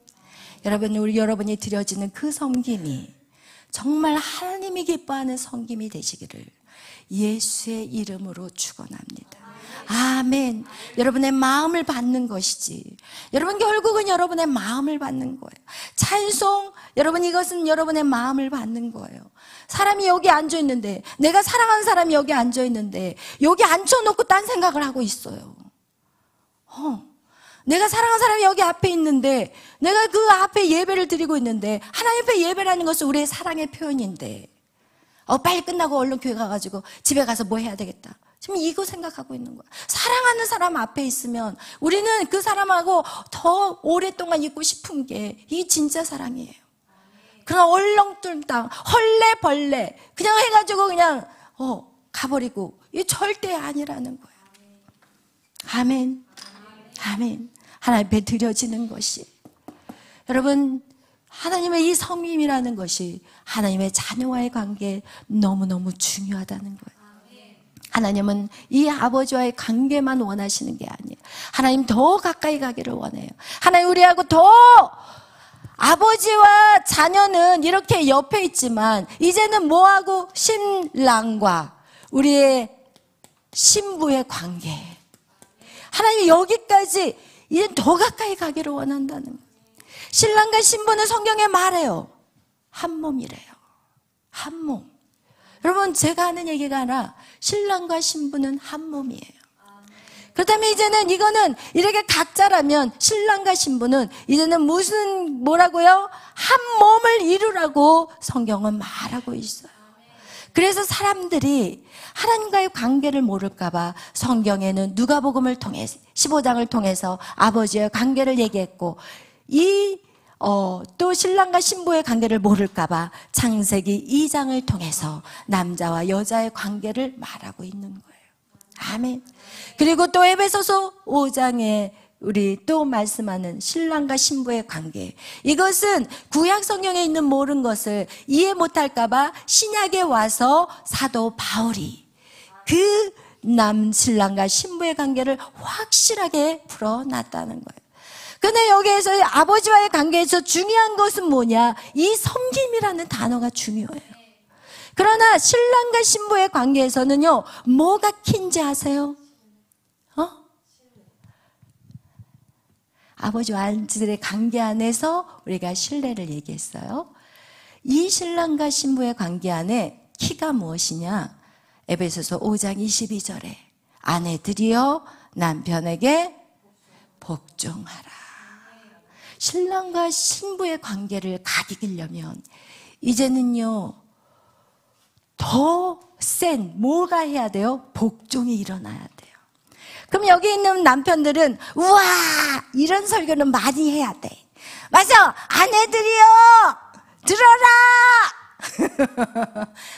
여러분, 여러분이 드려지는 그 섬김이 정말 하나님이 기뻐하는 섬김이 되시기를 예수의 이름으로 축원합니다. 아멘. 여러분의 마음을 받는 것이지. 여러분, 결국은 여러분의 마음을 받는 거예요. 찬송, 여러분, 이것은 여러분의 마음을 받는 거예요. 사람이 여기 앉아있는데, 내가 사랑하는 사람이 여기 앉아있는데 여기 앉혀놓고 딴 생각을 하고 있어요. 내가 사랑하는 사람이 여기 앞에 있는데, 내가 그 앞에 예배를 드리고 있는데, 하나님 앞에 예배라는 것은 우리의 사랑의 표현인데, 빨리 끝나고 얼른 교회 가가지고 집에 가서 뭐 해야 되겠다, 지금 이거 생각하고 있는 거야. 사랑하는 사람 앞에 있으면 우리는 그 사람하고 더 오랫동안 있고 싶은 게 이게 진짜 사랑이에요. 그냥 얼렁뚱땅 헐레벌레 그냥 해가지고 그냥 가버리고, 이게 절대 아니라는 거예요. 아멘. 아멘. 하나님 앞에 드려지는 것이, 여러분, 하나님의 이 섬김이라는 것이 하나님의 자녀와의 관계에 너무너무 중요하다는 거예요. 하나님은 이 아버지와의 관계만 원하시는 게 아니에요. 하나님 더 가까이 가기를 원해요. 하나님 우리하고 더, 아버지와 자녀는 이렇게 옆에 있지만 이제는 뭐하고, 신랑과 우리의 신부의 관계, 하나님 여기까지 이제 더 가까이 가기를 원한다는 거예요. 신랑과 신부는 성경에 말해요. 한 몸이래요. 한 몸. 여러분, 제가 하는 얘기가 아니라 신랑과 신부는 한 몸이에요. 그렇다면 이제는 이거는 이렇게 각자라면 신랑과 신부는 이제는 뭐라고요? 한 몸을 이루라고 성경은 말하고 있어요. 그래서 사람들이 하나님과의 관계를 모를까봐 성경에는 누가복음을 통해 15장을 통해서 아버지의 관계를 얘기했고, 또 신랑과 신부의 관계를 모를까봐 창세기 2장을 통해서 남자와 여자의 관계를 말하고 있는 거예요. 아멘. 그리고 또 에베소서 5장에 우리 또 말씀하는 신랑과 신부의 관계, 이것은 구약 성경에 있는 모든 것을 이해 못할까봐 신약에 와서 사도 바울이 그 신랑과 신부의 관계를 확실하게 풀어놨다는 거예요. 근데 여기에서 아버지와의 관계에서 중요한 것은 뭐냐? 이 섬김이라는 단어가 중요해요. 그러나 신랑과 신부의 관계에서는요, 뭐가 킨지 아세요? 아버지와 아들의 관계 안에서 우리가 신뢰를 얘기했어요. 이 신랑과 신부의 관계 안에 키가 무엇이냐? 에베소서 5장 22절에 아내들이여 남편에게 복종하라. 신랑과 신부의 관계를 가기려면 이제는요, 더 센 뭐가 해야 돼요? 복종이 일어나야 돼요. 그럼 여기 있는 남편들은 우와, 이런 설교는 많이 해야 돼. 맞아, 아내들이여 들어라.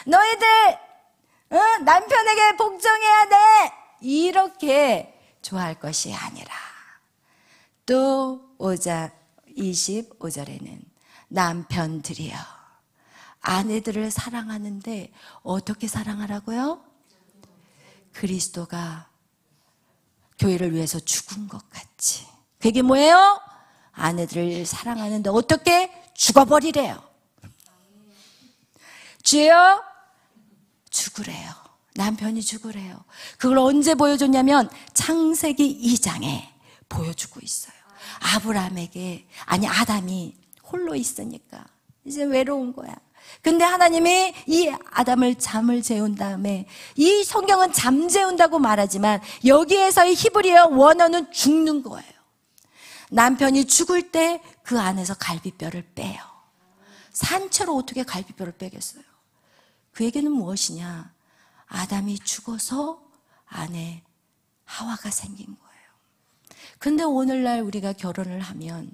너희들 남편에게 복종해야 돼. 이렇게 좋아할 것이 아니라, 또 5장 25절에는 남편들이여 아내들을 사랑하는데 어떻게 사랑하라고요? 그리스도가 교회를 위해서 죽은 것 같이. 그게 뭐예요? 아내들을 사랑하는데 어떻게 죽어버리래요. 주여 죽으래요. 남편이 죽으래요. 그걸 언제 보여줬냐면 창세기 2장에 보여주고 있어요. 아담이 홀로 있으니까 이제 외로운 거야. 근데 하나님이 이 아담을 잠을 재운 다음에, 이 성경은 잠 재운다고 말하지만 여기에서의 히브리어 원어는 죽는 거예요. 남편이 죽을 때 그 안에서 갈비뼈를 빼요. 산채로 어떻게 갈비뼈를 빼겠어요? 그 얘기는 무엇이냐? 아담이 죽어서 안에 하와가 생긴 거예요. 근데 오늘날 우리가 결혼을 하면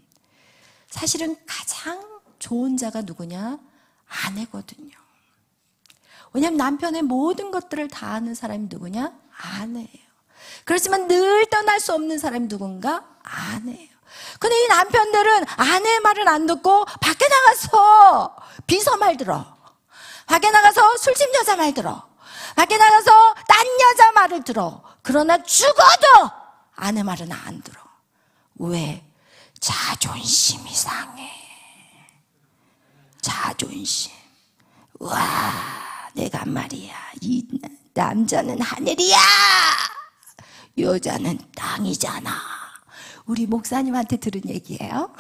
사실은 가장 좋은 자가 누구냐? 아내거든요. 왜냐하면 남편의 모든 것들을 다 아는 사람이 누구냐? 아내예요. 그렇지만 늘 떠날 수 없는 사람이 누군가? 아내예요. 근데 이 남편들은 아내의 말을 안 듣고 밖에 나가서 비서 말 들어. 밖에 나가서 술집 여자 말 들어. 밖에 나가서 딴 여자 말을 들어. 그러나 죽어도 아내 말은 안 들어. 왜? 자존심이 상해. 자존심. 와, 내가 말이야, 이 남자는 하늘이야, 여자는 땅이잖아. 우리 목사님한테 들은 얘기예요.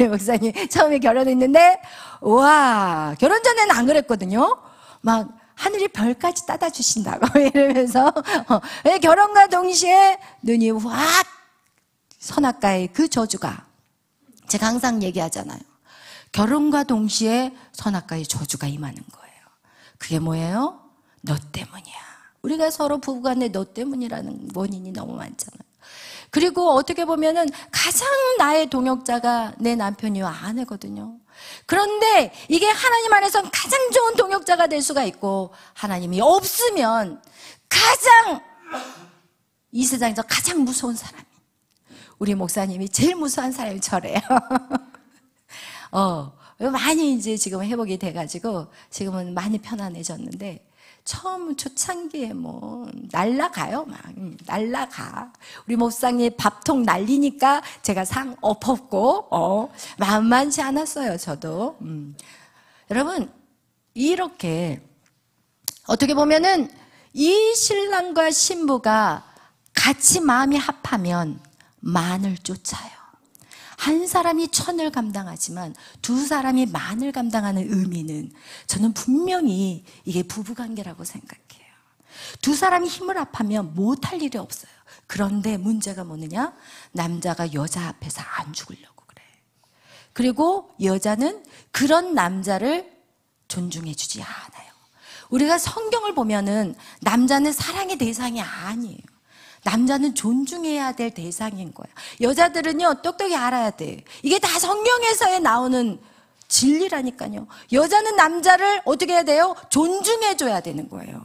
우리 목사님 처음에 결혼했는데, 와, 결혼 전에는 안 그랬거든요. 막 하늘이 별까지 따다 주신다고 이러면서 결혼과 동시에 눈이 확, 선악과의 그 저주가, 제가 항상 얘기하잖아요. 결혼과 동시에 선악과의 저주가 임하는 거예요. 그게 뭐예요? 너 때문이야. 우리가 서로 부부간에 너 때문이라는 원인이 너무 많잖아요. 그리고 어떻게 보면은 가장 나의 동역자가 내 남편이와 아내거든요. 그런데 이게 하나님 안에서는 가장 좋은 동역자가 될 수가 있고, 하나님이 없으면 이 세상에서 가장 무서운 사람이, 우리 목사님이 제일 무서운 사람이 저래요. 많이 이제 지금 회복이 돼가지고 지금은 많이 편안해졌는데, 처음 초창기에 뭐 날라가요. 막 날라가. 우리 목사님 밥통 날리니까 제가 상 엎었고 만만치 않았어요. 저도. 여러분, 이렇게 어떻게 보면은 이 신랑과 신부가 같이 마음이 합하면 만을 쫓아요. 한 사람이 천을 감당하지만 두 사람이 만을 감당하는 의미는, 저는 분명히 이게 부부관계라고 생각해요. 두 사람이 힘을 합하면 못할 일이 없어요. 그런데 문제가 뭐느냐? 남자가 여자 앞에서 안 죽으려고 그래. 그리고 여자는 그런 남자를 존중해 주지 않아요. 우리가 성경을 보면은 남자는 사랑의 대상이 아니에요. 남자는 존중해야 될 대상인 거야. 여자들은요, 똑똑히 알아야 돼. 이게 다 성경에서 나오는 진리라니까요. 여자는 남자를 어떻게 해야 돼요? 존중해줘야 되는 거예요.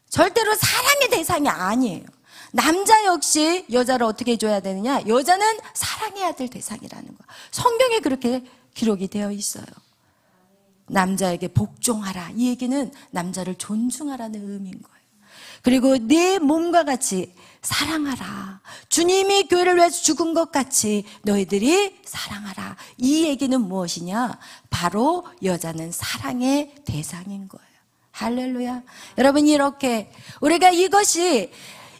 절대로 사랑의 대상이 아니에요. 남자 역시 여자를 어떻게 해줘야 되느냐? 여자는 사랑해야 될 대상이라는 거야. 성경에 그렇게 기록이 되어 있어요. 남자에게 복종하라. 이 얘기는 남자를 존중하라는 의미인 거예요. 그리고 네 몸과 같이 사랑하라. 주님이 교회를 위해서 죽은 것 같이 너희들이 사랑하라. 이 얘기는 무엇이냐? 바로 여자는 사랑의 대상인 거예요. 할렐루야. 여러분, 이렇게 우리가 이것이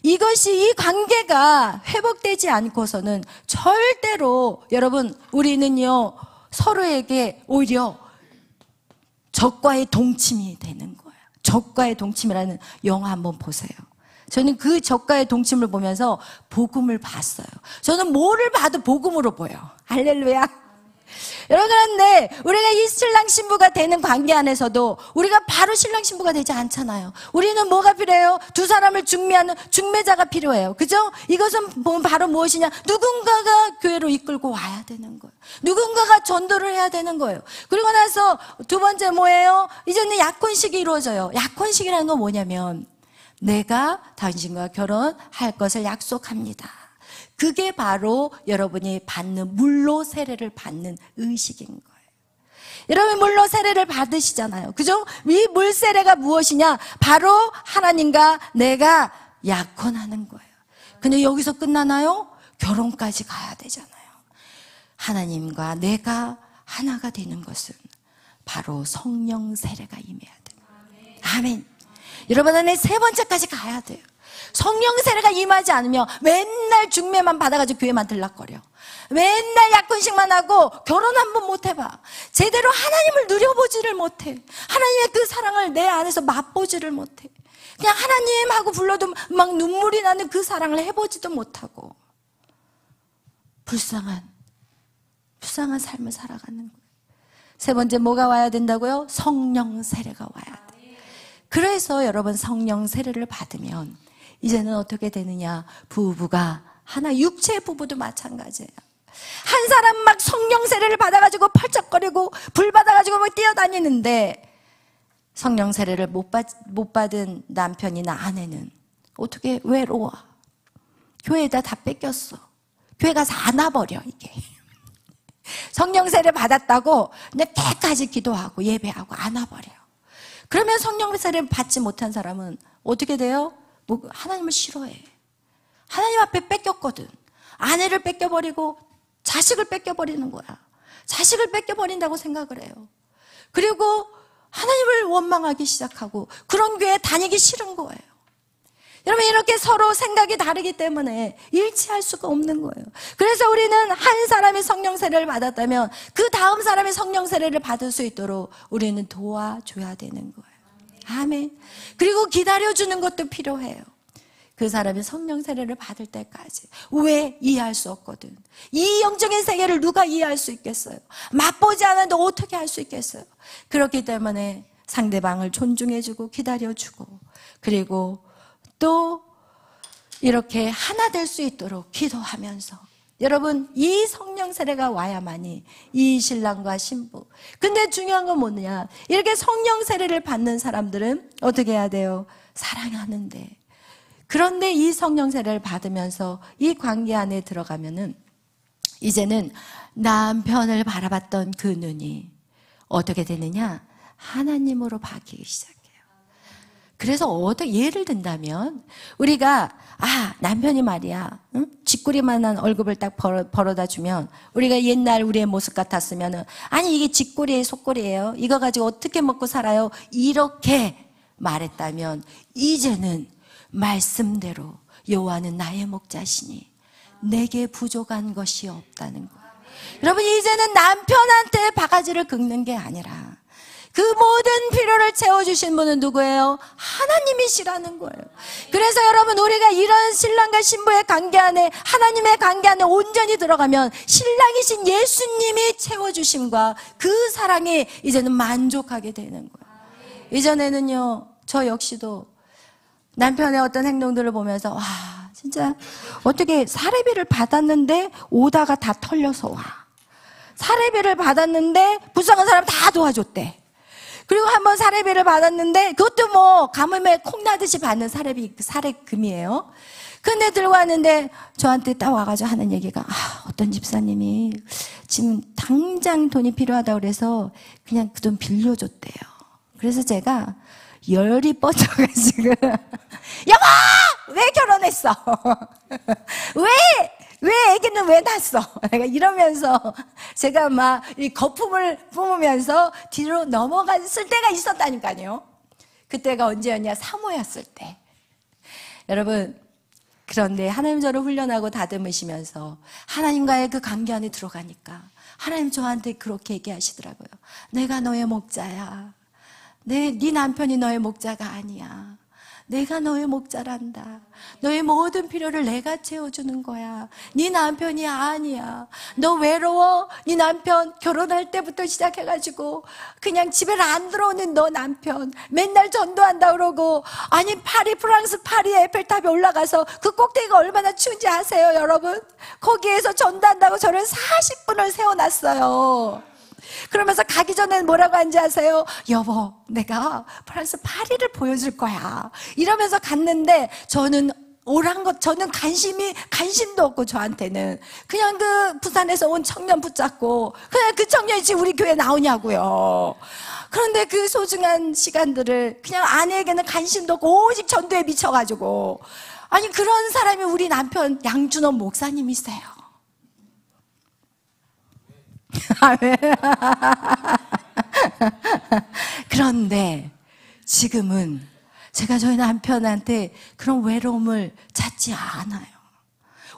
이 관계가 회복되지 않고서는 절대로, 여러분, 우리는요 서로에게 오히려 적과의 동침이 되는 거예요. 적과의 동침이라는 영화 한번 보세요. 저는 그 적과의 동침을 보면서 복음을 봤어요. 저는 뭐를 봐도 복음으로 보여. 할렐루야. 여러분, 그런데 우리가 이 신랑 신부가 되는 관계 안에서도 우리가 바로 신랑 신부가 되지 않잖아요. 우리는 뭐가 필요해요? 두 사람을 중매하는 중매자가 필요해요. 그죠? 이것은 바로 무엇이냐? 누군가가 교회로 이끌고 와야 되는 거예요. 누군가가 전도를 해야 되는 거예요. 그리고 나서 두 번째 뭐예요? 이제는 약혼식이 이루어져요. 약혼식이라는 건 뭐냐면, 내가 당신과 결혼할 것을 약속합니다. 그게 바로 여러분이 받는 물로 세례를 받는 의식인 거예요. 여러분, 물로 세례를 받으시잖아요. 그죠? 이 물 세례가 무엇이냐? 바로 하나님과 내가 약혼하는 거예요. 근데 여기서 끝나나요? 결혼까지 가야 되잖아요. 하나님과 내가 하나가 되는 것은 바로 성령 세례가 임해야 돼요. 아멘. 여러분 안에 세 번째까지 가야 돼요. 성령 세례가 임하지 않으면 맨날 중매만 받아가지고 교회만 들락거려. 맨날 약혼식만 하고 결혼 한 번 못 해봐. 제대로 하나님을 누려보지를 못해. 하나님의 그 사랑을 내 안에서 맛보지를 못해. 그냥 하나님 하고 불러도 막 눈물이 나는 그 사랑을 해보지도 못하고 불쌍한 삶을 살아가는 거예요. 세 번째 뭐가 와야 된다고요? 성령 세례가 와야 돼. 그래서 여러분 성령 세례를 받으면 이제는 어떻게 되느냐? 부부가 하나, 육체 부부도 마찬가지예요. 한 사람 막 성령 세례를 받아가지고 펄쩍거리고 불 받아가지고 막 뛰어다니는데 성령 세례를 못 받은 남편이나 아내는 어떻게 외로워? 교회에다 다 뺏겼어. 교회 가서 안아버려 이게. 성령 세례 받았다고 근데 때까지 기도하고 예배하고 안아버려. 그러면 성령 세례 받지 못한 사람은 어떻게 돼요? 뭐 하나님을 싫어해. 하나님 앞에 뺏겼거든. 아내를 뺏겨버리고 자식을 뺏겨버리는 거야. 자식을 뺏겨버린다고 생각을 해요. 그리고 하나님을 원망하기 시작하고 그런 교회 다니기 싫은 거예요. 여러분 이렇게 서로 생각이 다르기 때문에 일치할 수가 없는 거예요. 그래서 우리는 한 사람이 성령 세례를 받았다면 그 다음 사람이 성령 세례를 받을 수 있도록 우리는 도와줘야 되는 거예요. 아멘. 그리고 기다려주는 것도 필요해요. 그 사람이 성령 세례를 받을 때까지. 왜? 이해할 수 없거든. 이 영적인 세계를 누가 이해할 수 있겠어요? 맛보지 않아도 어떻게 할 수 있겠어요? 그렇기 때문에 상대방을 존중해주고 기다려주고 그리고 또 이렇게 하나 될 수 있도록 기도하면서 여러분 이 성령 세례가 와야만이 이 신랑과 신부. 근데 중요한 건 뭐냐? 이렇게 성령 세례를 받는 사람들은 어떻게 해야 돼요? 사랑하는데 그런데 이 성령 세례를 받으면서 이 관계 안에 들어가면은 이제는 남편을 바라봤던 그 눈이 어떻게 되느냐? 하나님으로 바뀌기 시작해요. 그래서 예를 든다면 우리가 남편이 말이야 쥐꼬리만한 월급을 딱 벌어다 주면 우리가 옛날 우리의 모습 같았으면은 아니 이게 쥐꼬리예요 속꼬리예요 이거 가지고 어떻게 먹고 살아요 이렇게 말했다면 이제는 말씀대로 여호와는 나의 목자시니 내게 부족한 것이 없다는 거예요. 여러분 이제는 남편한테 바가지를 긁는 게 아니라 그 모든 필요를 채워주신 분은 누구예요? 하나님이시라는 거예요. 그래서 여러분 우리가 이런 신랑과 신부의 관계 안에 하나님의 관계 안에 온전히 들어가면 신랑이신 예수님이 채워주심과 그 사랑에 이제는 만족하게 되는 거예요. 이전에는요 저 역시도 남편의 어떤 행동들을 보면서 와 진짜 어떻게 사례비를 받았는데 오다가 다 털려서 와. 사례비를 받았는데 불쌍한 사람 다 도와줬대. 그리고 한번 사례비를 받았는데 그것도 뭐 가뭄에 콩나듯이 받는 사례금이에요. 근데 들고 왔는데 저한테 딱 와가지고 하는 얘기가 어떤 집사님이 지금 당장 돈이 필요하다고 그래서 그냥 그 돈 빌려줬대요. 그래서 제가 열이 뻗쳐가지고 여보! 왜 결혼했어? 왜 애기는 왜 낳았어? 내가 이러면서 제가 막 이 거품을 뿜으면서 뒤로 넘어갔을 때가 있었다니까요. 그때가 언제였냐? 사모였을 때. 여러분 그런데 하나님 저를 훈련하고 다듬으시면서 하나님과의 그 관계 안에 들어가니까 하나님 저한테 그렇게 얘기하시더라고요. 내가 너의 목자야. 네 남편이 너의 목자가 아니야. 내가 너의 목자란다. 너의 모든 필요를 내가 채워주는 거야. 네 남편이 아니야. 너 외로워? 네 남편 결혼할 때부터 시작해가지고 그냥 집에 안 들어오는 너 남편 맨날 전도한다 그러고 아니 프랑스 파리의 에펠탑에 올라가서 그 꼭대기가 얼마나 추운지 아세요 여러분? 거기에서 전도한다고 저를 40분을 세워놨어요. 그러면서 가기 전에 뭐라고 한지 아세요? 여보 내가 프랑스 파리를 보여줄 거야 이러면서 갔는데 저는 저는 관심도 없고 저한테는 그냥 그 부산에서 온 청년 붙잡고 그냥 그 청년이 지금 우리 교회에 나오냐고요. 그런데 그 소중한 시간들을 그냥 아내에게는 관심도 없고 오직 전도에 미쳐가지고 아니 그런 사람이 우리 남편 양준원 목사님이세요. 아멘. 그런데 지금은 제가 저희 남편한테 그런 외로움을 찾지 않아요.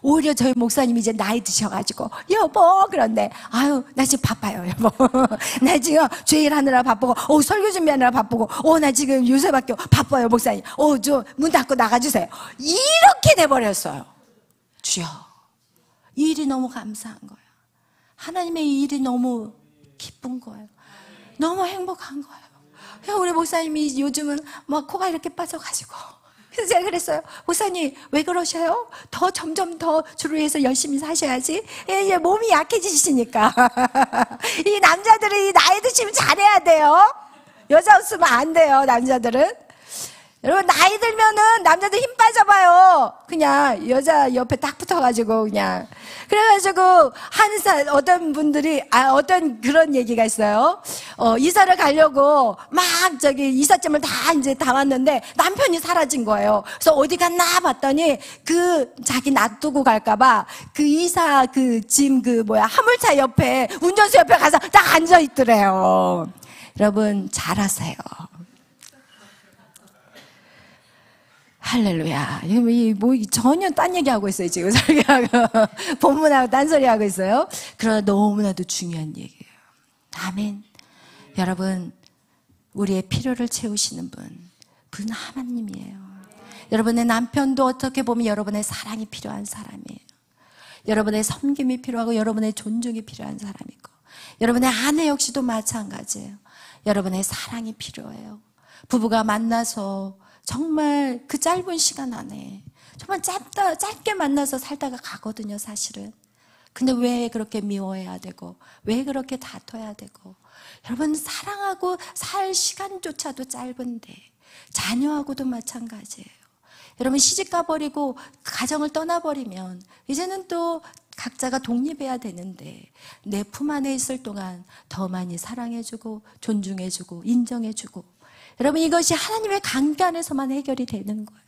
오히려 저희 목사님이 이제 나이 드셔가지고 여보 그런데 아유 나 지금 바빠요 여보. 나 지금 주일 하느라 바쁘고 설교 준비하느라 바쁘고 나 지금 요새밖에 바빠요 목사님. 좀 문 닫고 나가주세요. 이렇게 돼버렸어요. 주여, 이 일이 너무 감사한 거예요. 하나님의 이 일이 너무 기쁜 거예요. 너무 행복한 거예요. 우리 목사님이 요즘은 막 코가 이렇게 빠져가지고, 그래서 제가 그랬어요. 목사님 왜 그러셔요? 점점 더 주를 위해서 열심히 사셔야지. 이제 몸이 약해지시니까. 이 남자들은 이 나이 드시면 잘해야 돼요. 여자 없으면 안 돼요. 남자들은. 여러분 나이 들면은 남자들 힘 빠져봐요. 그냥 여자 옆에 딱 붙어가지고 그냥. 그래가지고 어떤 분들이 어떤 그런 얘기가 있어요. 이사를 가려고 막 이삿짐을 다 이제 담았는데 남편이 사라진 거예요. 그래서 어디 갔나 봤더니 자기 놔두고 갈까봐 이사 짐 화물차 옆에 운전수 옆에 가서 딱 앉아 있더래요. 여러분 잘하세요. 할렐루야. 전혀 딴 얘기하고 있어요, 지금. 설교하고. 본문하고 딴소리하고 있어요. 그러나 너무나도 중요한 얘기예요. 아멘. 여러분, 우리의 필요를 채우시는 분 하나님이에요. 여러분의 남편도 어떻게 보면 여러분의 사랑이 필요한 사람이에요. 여러분의 섬김이 필요하고, 여러분의 존중이 필요한 사람이고, 여러분의 아내 역시도 마찬가지예요. 여러분의 사랑이 필요해요. 부부가 만나서 정말 그 짧은 시간 안에 정말 짧게 만나서 살다가 가거든요, 사실은. 근데 왜 그렇게 미워해야 되고, 왜 그렇게 다퉈야 되고. 여러분, 사랑하고 살 시간조차도 짧은데, 자녀하고도 마찬가지예요. 여러분, 시집 가버리고 가정을 떠나버리면 이제는 또 각자가 독립해야 되는데, 내 품 안에 있을 동안 더 많이 사랑해주고 존중해주고 인정해주고, 여러분, 이것이 하나님의 관계 안에서만 해결이 되는 거예요.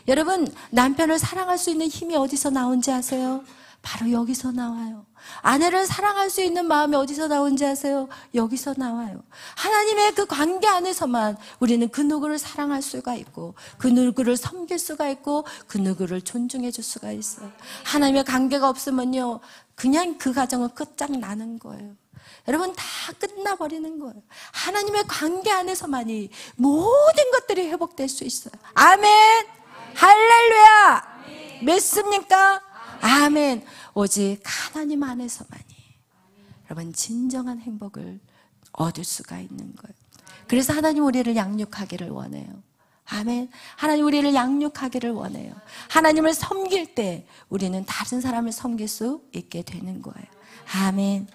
여러분, 남편을 사랑할 수 있는 힘이 어디서 나온지 아세요? 바로 여기서 나와요. 아내를 사랑할 수 있는 마음이 어디서 나온지 아세요? 여기서 나와요. 하나님의 그 관계 안에서만 우리는 그 누구를 사랑할 수가 있고, 그 누구를 섬길 수가 있고, 그 누구를 존중해 줄 수가 있어요. 하나님의 관계가 없으면요, 그냥 그 가정은 끝장나는 거예요. 여러분, 다 끝나버리는 거예요. 하나님의 관계 안에서만이 모든 것들이 회복될 수 있어요. 아멘. 할렐루야. 믿습니까? 아멘. 오직 하나님 안에서만이 여러분 진정한 행복을 얻을 수가 있는 거예요. 그래서 하나님 우리를 양육하기를 원해요. 아멘. 하나님 우리를 양육하기를 원해요. 하나님을 섬길 때 우리는 다른 사람을 섬길 수 있게 되는 거예요. 아멘.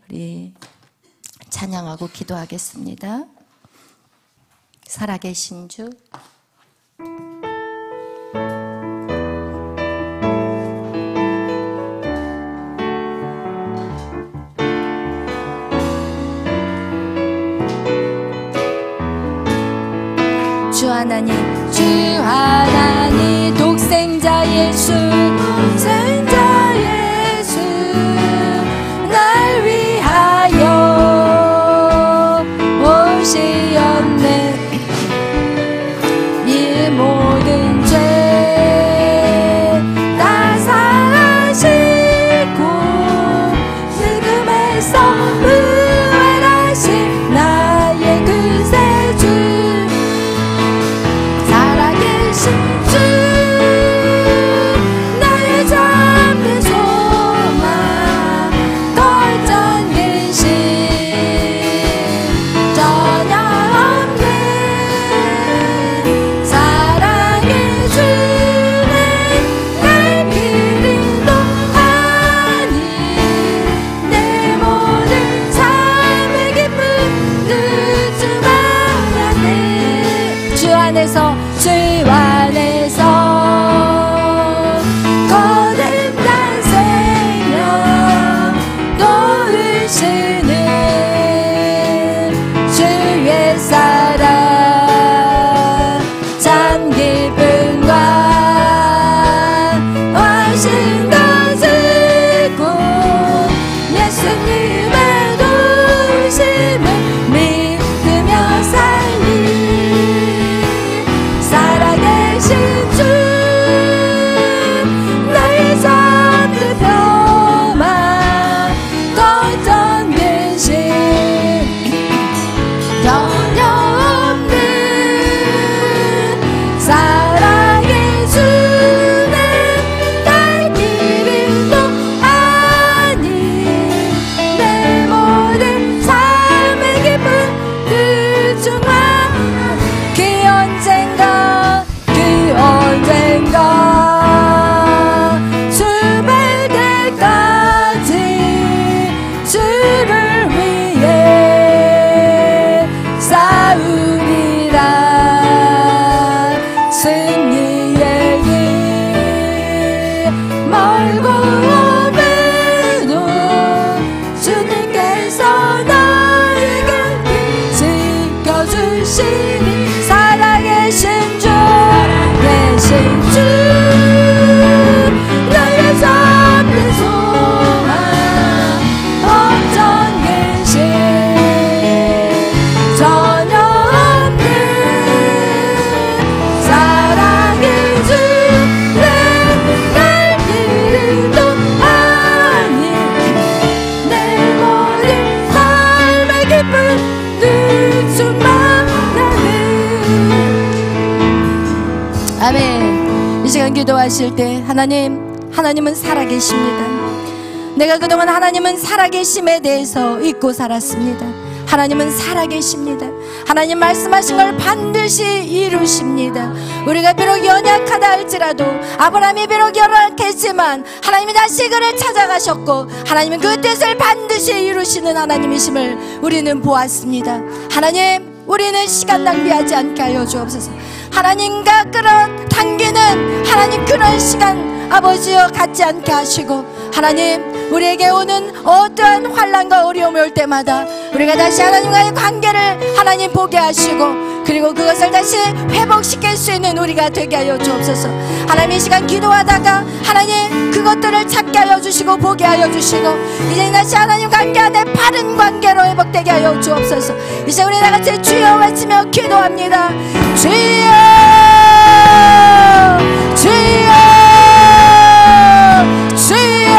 우리 찬양하고 기도하겠습니다. 살아계신 주, 주 하나님 독생자 예수, 독생자 예수 날 위하여 오시었네. 이 모든 죄 다 사하시고 죽음에서 부활하신 나의 구세주, 살아계신 주, 날 아멘. 이 시간 기도하실 때 하나님은 살아계십니다. 내가 그동안 하나님은 살아계심에 대해서 잊고 살았습니다. 하나님은 살아계십니다. 하나님 말씀하신 걸 반드시 이루십니다. 우리가 비록 연약하다 할지라도, 아브라함이 비록 연약했지만 하나님이 다시 그를 찾아가셨고, 하나님은 그 뜻을 반드시 이루시는 하나님이심을 우리는 보았습니다. 하나님, 우리는 시간 낭비하지 않게 하여 주옵소서. 하나님과 끌어당기는 하나님 그런 시간 아버지여 갖지 않게 하시고, 하나님 우리에게 오는 어떠한 환난과 어려움이 올 때마다 우리가 다시 하나님과의 관계를 하나님 보게 하시고, 그리고 그것을 다시 회복시킬 수 있는 우리가 되게 하여 주옵소서. 하나님 이 시간 기도하다가 하나님 그것들을 찾게 하여 주시고 보게 하여 주시고, 이제 다시 하나님 관계 안에 바른 관계로 회복되게 하여 주옵소서. 이제 우리 다같이 주여 외치며 기도합니다. 주여 주여 주여.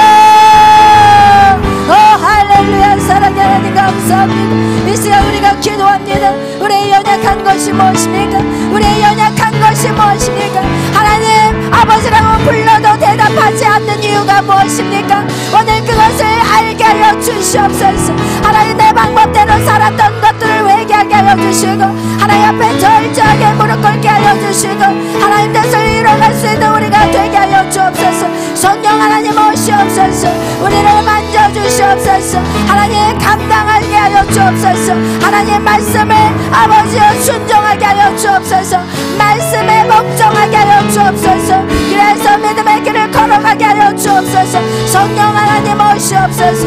할렐루야. 사랑의 하나님 감사합니다. 이 시간 우리가 기도합니다. 우리의 연약한 것이 무엇입니까? 우리의 연약한 것이 무엇입니까? 하나님 아버지라고 불러도 대답하지 않는 이유가 무엇입니까? 오늘 그것을 알게 하여 주시옵소서. 하나님 내 방법대로 살았던 것들을 회개하게 하여 주시고, 하나님 앞에 절저하게 무릎 꿇게 하여 주시고, 하나님 뜻을 이뤄갈 수 있는 우리가 되게 하여 주옵소서. 성령 하나님 오시옵소서. 우리를 만져주시옵소서. 하나님 감당하게 하여 주옵소서. 하나님 말씀을 아버지여 순종하게 하여 주옵소서. 말씀에 복종하게 하여 주옵소서. 그래서 믿음의 길을 걸어가게 하여 주옵소서. 성령 하나님 오시옵소서.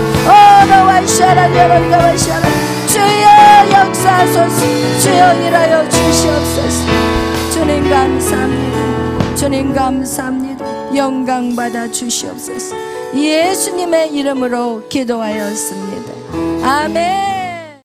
오너와시아라 주여 역사하소서. 주여 일하여 주시옵소서. 주님 감사합니다. 주님 감사합니다. 영광 받아 주시옵소서. 예수님의 이름으로 기도하였습니다. 아멘.